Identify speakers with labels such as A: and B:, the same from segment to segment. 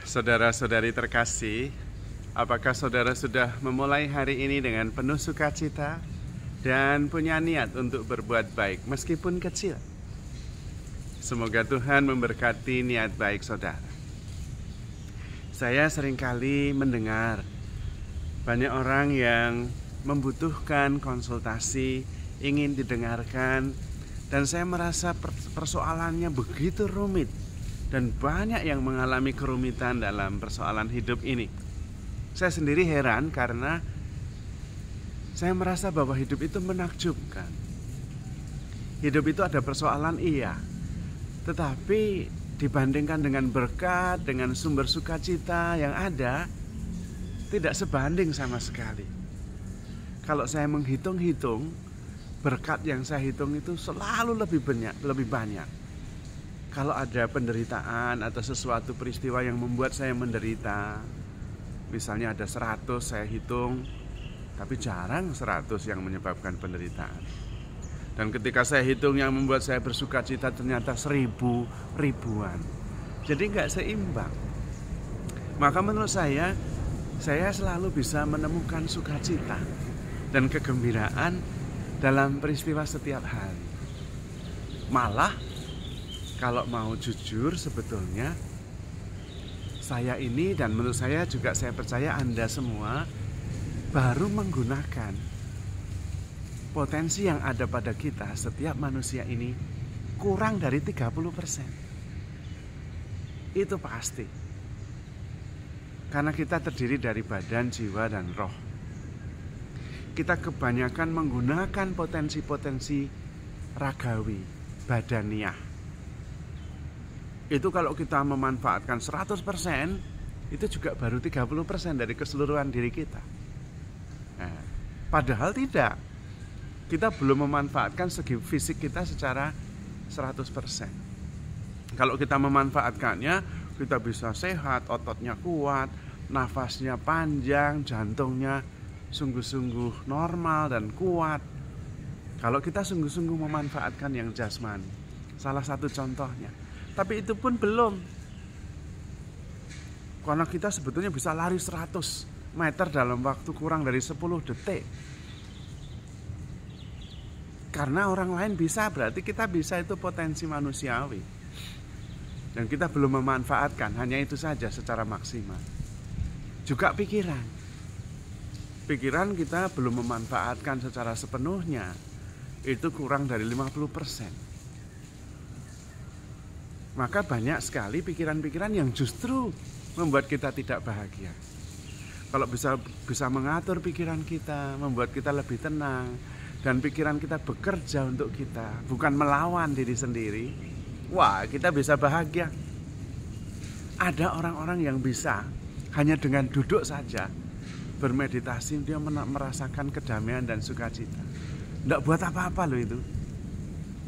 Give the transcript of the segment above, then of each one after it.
A: Saudara-saudari terkasih, apakah saudara sudah memulai hari ini dengan penuh sukacita dan punya niat untuk berbuat baik meskipun kecil? Semoga Tuhan memberkati niat baik saudara. Saya seringkali mendengar banyak orang yang membutuhkan konsultasi, ingin didengarkan, dan saya merasa persoalannya begitu rumit. Dan banyak yang mengalami kerumitan dalam persoalan hidup ini. Saya sendiri heran karena saya merasa bahwa hidup itu menakjubkan. Hidup itu ada persoalan iya, tetapi dibandingkan dengan berkat, dengan sumber sukacita yang ada, tidak sebanding sama sekali. Kalau saya menghitung-hitung, berkat yang saya hitung itu selalu lebih banyak. Kalau ada penderitaan atau sesuatu peristiwa yang membuat saya menderita, misalnya ada 100 saya hitung, tapi jarang 100 yang menyebabkan penderitaan. Dan ketika saya hitung yang membuat saya bersuka cita ternyata 1000, ribuan. Jadi nggak seimbang. Maka menurut saya selalu bisa menemukan sukacita dan kegembiraan dalam peristiwa setiap hari. Malah kalau mau jujur, sebetulnya saya ini, dan menurut saya juga saya percaya Anda semua baru menggunakan potensi yang ada pada kita. Setiap manusia ini kurang dari 30%. Itu pasti. Karena kita terdiri dari badan, jiwa, dan roh. Kita kebanyakan menggunakan potensi-potensi ragawi, badaniah. Itu kalau kita memanfaatkan 100%, itu juga baru 30% dari keseluruhan diri kita. Nah, padahal tidak. Kita belum memanfaatkan segi fisik kita secara 100%. Kalau kita memanfaatkannya, kita bisa sehat, ototnya kuat, nafasnya panjang, jantungnya sungguh-sungguh normal dan kuat. Kalau kita sungguh-sungguh memanfaatkan yang jasmani. Salah satu contohnya. Tapi itu pun belum. Karena kita sebetulnya bisa lari 100 meter dalam waktu kurang dari 10 detik. Karena orang lain bisa, berarti kita bisa, itu potensi manusiawi. Dan kita belum memanfaatkan, hanya itu saja secara maksimal. Juga pikiran. Pikiran kita belum memanfaatkan secara sepenuhnya. Itu kurang dari 50%. Maka banyak sekali pikiran-pikiran yang justru membuat kita tidak bahagia. Kalau bisa mengatur pikiran kita, membuat kita lebih tenang, dan pikiran kita bekerja untuk kita, bukan melawan diri sendiri, wah, kita bisa bahagia. Ada orang-orang yang bisa hanya dengan duduk saja bermeditasi, dia merasakan kedamaian dan sukacita. Nggak buat apa-apa loh itu.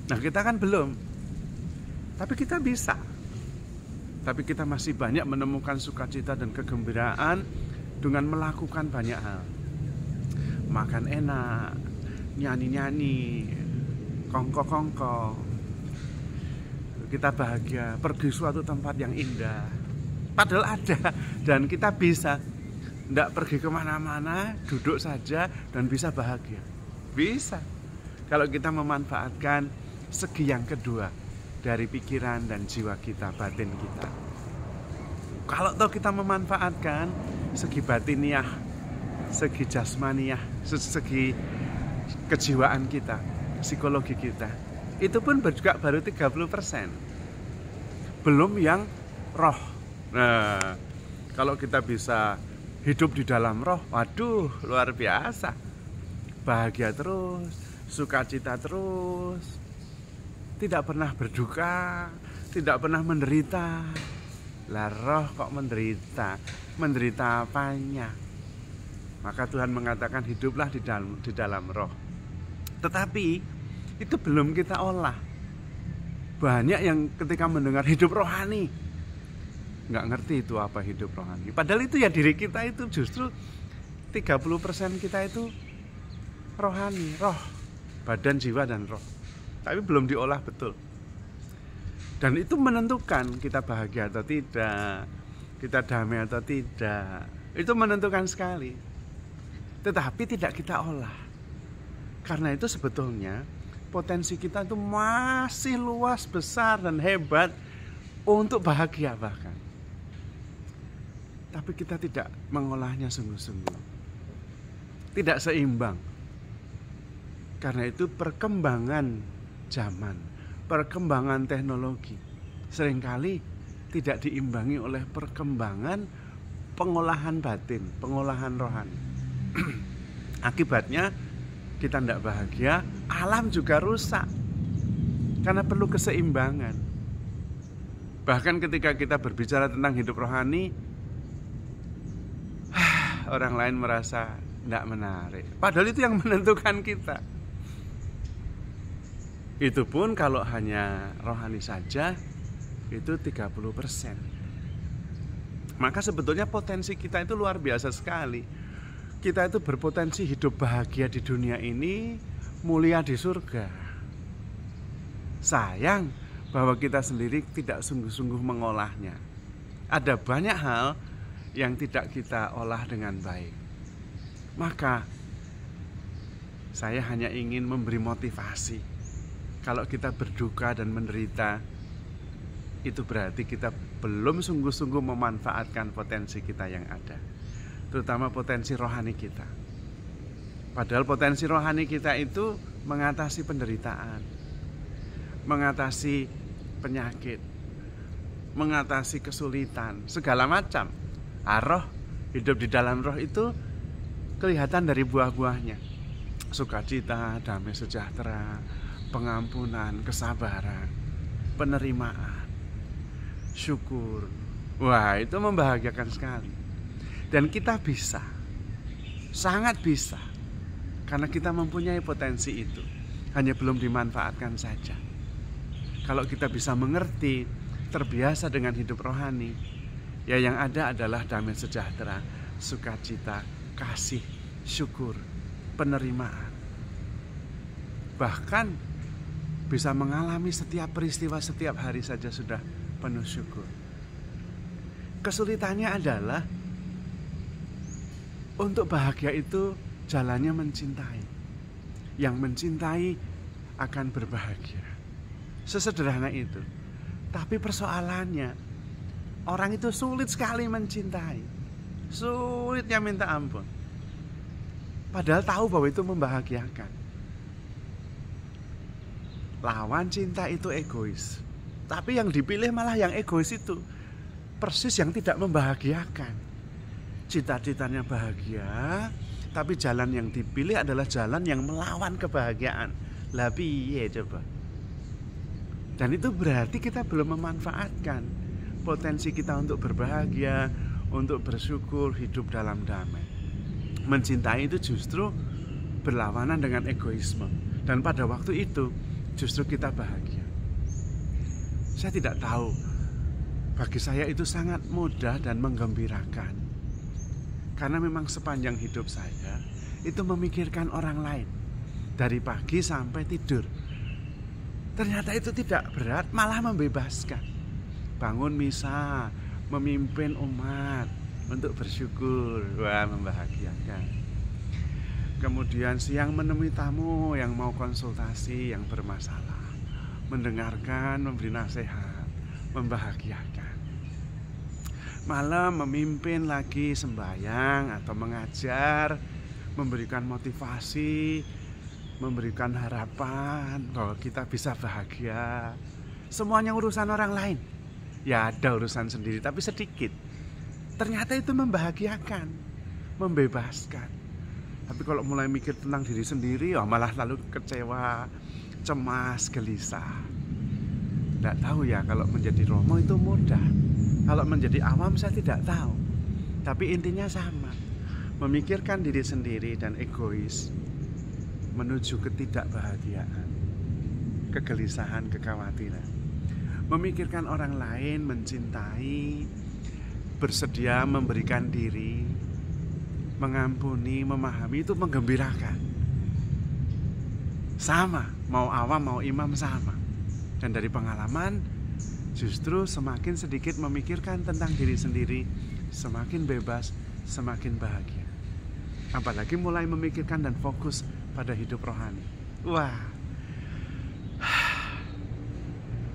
A: Nah, kita kan belum. Tapi kita bisa. Tapi kita masih banyak menemukan sukacita dan kegembiraan dengan melakukan banyak hal. Makan enak, nyanyi-nyanyi, kongko-kongko. Kita bahagia, pergi suatu tempat yang indah. Padahal ada, dan kita bisa. Nggak pergi kemana-mana, duduk saja dan bisa bahagia. Bisa. Kalau kita memanfaatkan segi yang kedua dari pikiran dan jiwa kita, batin kita. Kalau toh kita memanfaatkan segi batiniah, segi jasmaniah, segi kejiwaan kita, psikologi kita, itu pun juga baru 30%. Belum yang roh. Nah, kalau kita bisa hidup di dalam roh, waduh, luar biasa. Bahagia terus, sukacita terus. Tidak pernah berduka, tidak pernah menderita. Lah roh kok menderita? Menderita apanya? Maka Tuhan mengatakan hiduplah di dalam roh. Tetapi itu belum kita olah. Banyak yang ketika mendengar hidup rohani, nggak ngerti itu apa hidup rohani. Padahal itu ya diri kita itu justru 30% kita itu rohani, roh, badan, jiwa, dan roh. Tapi belum diolah betul. Dan itu menentukan kita bahagia atau tidak, kita damai atau tidak, itu menentukan sekali. Tetapi tidak kita olah. Karena itu sebetulnya potensi kita itu masih luas, besar, dan hebat untuk bahagia bahkan. Tapi kita tidak mengolahnya sungguh-sungguh. Tidak seimbang. Karena itu perkembangan zaman, perkembangan teknologi seringkali tidak diimbangi oleh perkembangan pengolahan batin, pengolahan rohani. Akibatnya kita tidak bahagia, alam juga rusak. Karena perlu keseimbangan. Bahkan ketika kita berbicara tentang hidup rohani, orang lain merasa tidak menarik. Padahal itu yang menentukan kita. Itu pun kalau hanya rohani saja, itu 30%. Maka sebetulnya potensi kita itu luar biasa sekali. Kita itu berpotensi hidup bahagia di dunia ini, mulia di surga. Sayang bahwa kita sendiri tidak sungguh-sungguh mengolahnya. Ada banyak hal yang tidak kita olah dengan baik. Maka saya hanya ingin memberi motivasi. Kalau kita berduka dan menderita, itu berarti kita belum sungguh-sungguh memanfaatkan potensi kita yang ada, terutama potensi rohani kita. Padahal potensi rohani kita itu mengatasi penderitaan, mengatasi penyakit, mengatasi kesulitan, segala macam. Roh, hidup di dalam roh itu kelihatan dari buah-buahnya. Sukacita, damai sejahtera, pengampunan, kesabaran, penerimaan, syukur. Wah, itu membahagiakan sekali. Dan kita bisa, sangat bisa, karena kita mempunyai potensi itu, hanya belum dimanfaatkan saja. Kalau kita bisa mengerti, terbiasa dengan hidup rohani, ya yang ada adalah damai sejahtera, sukacita, kasih, syukur, penerimaan. Bahkan bisa mengalami setiap peristiwa setiap hari saja sudah penuh syukur. Kesulitannya adalah untuk bahagia itu jalannya mencintai. Yang mencintai akan berbahagia. Sesederhana itu. Tapi persoalannya, orang itu sulit sekali mencintai. Sulitnya minta ampun. Padahal tahu bahwa itu membahagiakan. Lawan cinta itu egois. Tapi yang dipilih malah yang egois itu. Persis yang tidak membahagiakan. Cita-citanya bahagia, tapi jalan yang dipilih adalah jalan yang melawan kebahagiaan. Lah piye coba? Dan itu berarti kita belum memanfaatkan potensi kita untuk berbahagia, untuk bersyukur, hidup dalam damai. Mencintai itu justru berlawanan dengan egoisme. Dan pada waktu itu justru kita bahagia. Saya tidak tahu, bagi saya itu sangat mudah dan menggembirakan. Karena memang sepanjang hidup saya itu memikirkan orang lain. Dari pagi sampai tidur. Ternyata itu tidak berat, malah membebaskan. Bangun misa, memimpin umat untuk bersyukur, wah membahagiakan. Kemudian siang menemui tamu yang mau konsultasi, yang bermasalah, mendengarkan, memberi nasihat, membahagiakan. Malam memimpin lagi sembahyang atau mengajar, memberikan motivasi, memberikan harapan bahwa kita bisa bahagia. Semuanya urusan orang lain. Ya ada urusan sendiri tapi sedikit. Ternyata itu membahagiakan, membebaskan. Tapi kalau mulai mikir tentang diri sendiri, oh malah lalu kecewa, cemas, gelisah. Tidak tahu ya, kalau menjadi romo itu mudah. Kalau menjadi awam saya tidak tahu. Tapi intinya sama. Memikirkan diri sendiri dan egois menuju ketidakbahagiaan, kegelisahan, kekhawatiran. Memikirkan orang lain, mencintai, bersedia memberikan diri, mengampuni, memahami, itu menggembirakan. Sama, mau awam mau imam sama. Dan dari pengalaman Justru semakin sedikit memikirkan tentang diri sendiri, semakin bebas, semakin bahagia. Apalagi mulai memikirkan dan fokus pada hidup rohani. Wah,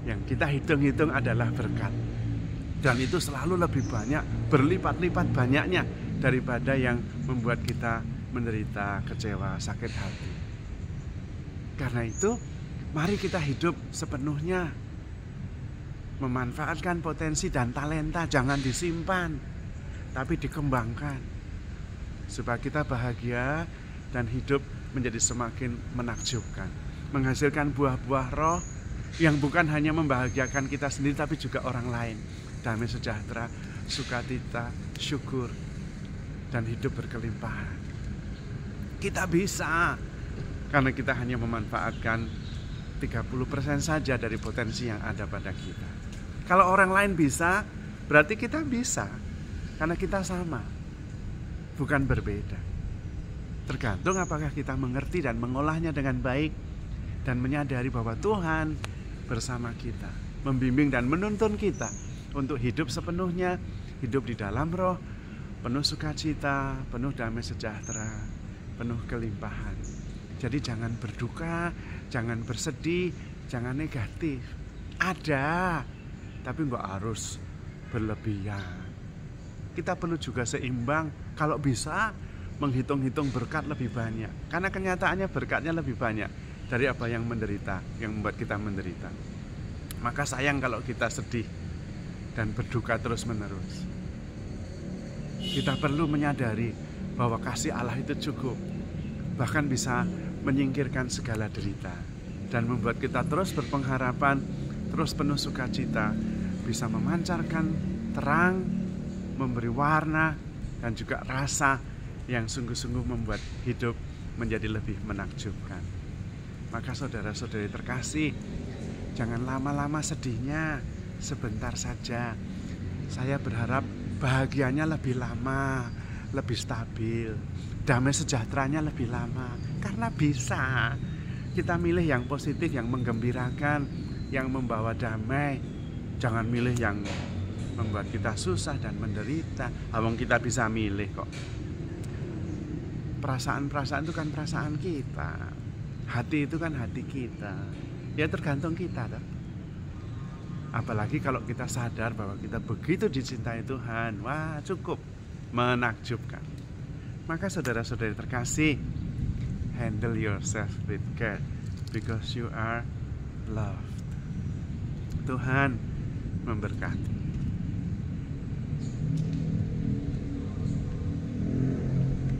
A: yang kita hitung-hitung adalah berkat. Dan itu selalu lebih banyak, berlipat-lipat banyaknya daripada yang membuat kita menderita, kecewa, sakit hati. Karena itu, mari kita hidup sepenuhnya, memanfaatkan potensi dan talenta, jangan disimpan, tapi dikembangkan, supaya kita bahagia dan hidup menjadi semakin menakjubkan, menghasilkan buah-buah roh yang bukan hanya membahagiakan kita sendiri, tapi juga orang lain. Damai sejahtera, sukacita, syukur, dan hidup berkelimpahan. Kita bisa, karena kita hanya memanfaatkan 30% saja dari potensi yang ada pada kita. Kalau orang lain bisa, berarti kita bisa, karena kita sama, bukan berbeda. Tergantung apakah kita mengerti dan mengolahnya dengan baik, dan menyadari bahwa Tuhan bersama kita, membimbing dan menuntun kita untuk hidup sepenuhnya, hidup di dalam roh, penuh sukacita, penuh damai sejahtera, penuh kelimpahan. Jadi jangan berduka, jangan bersedih, jangan negatif. Ada, tapi nggak harus berlebihan. Kita perlu juga seimbang. Kalau bisa menghitung-hitung berkat lebih banyak, karena kenyataannya berkatnya lebih banyak dari apa yang menderita, yang membuat kita menderita. Maka sayang kalau kita sedih dan berduka terus-menerus. Kita perlu menyadari bahwa kasih Allah itu cukup, bahkan bisa menyingkirkan segala derita, dan membuat kita terus berpengharapan, terus penuh sukacita, bisa memancarkan terang, memberi warna, dan juga rasa yang sungguh-sungguh membuat hidup menjadi lebih menakjubkan. Maka saudara-saudari terkasih, jangan lama-lama sedihnya, sebentar saja. Saya berharap bahagianya lebih lama, lebih stabil, damai sejahteranya lebih lama. Karena bisa kita milih yang positif, yang menggembirakan, yang membawa damai. Jangan milih yang membuat kita susah dan menderita. Abang kita bisa milih kok. Perasaan-perasaan itu kan perasaan kita, hati itu kan hati kita. Ya tergantung kita toh. Apalagi kalau kita sadar bahwa kita begitu dicintai Tuhan, wah cukup menakjubkan. Maka saudara-saudari terkasih, handle yourself with care because you are loved. Tuhan memberkati.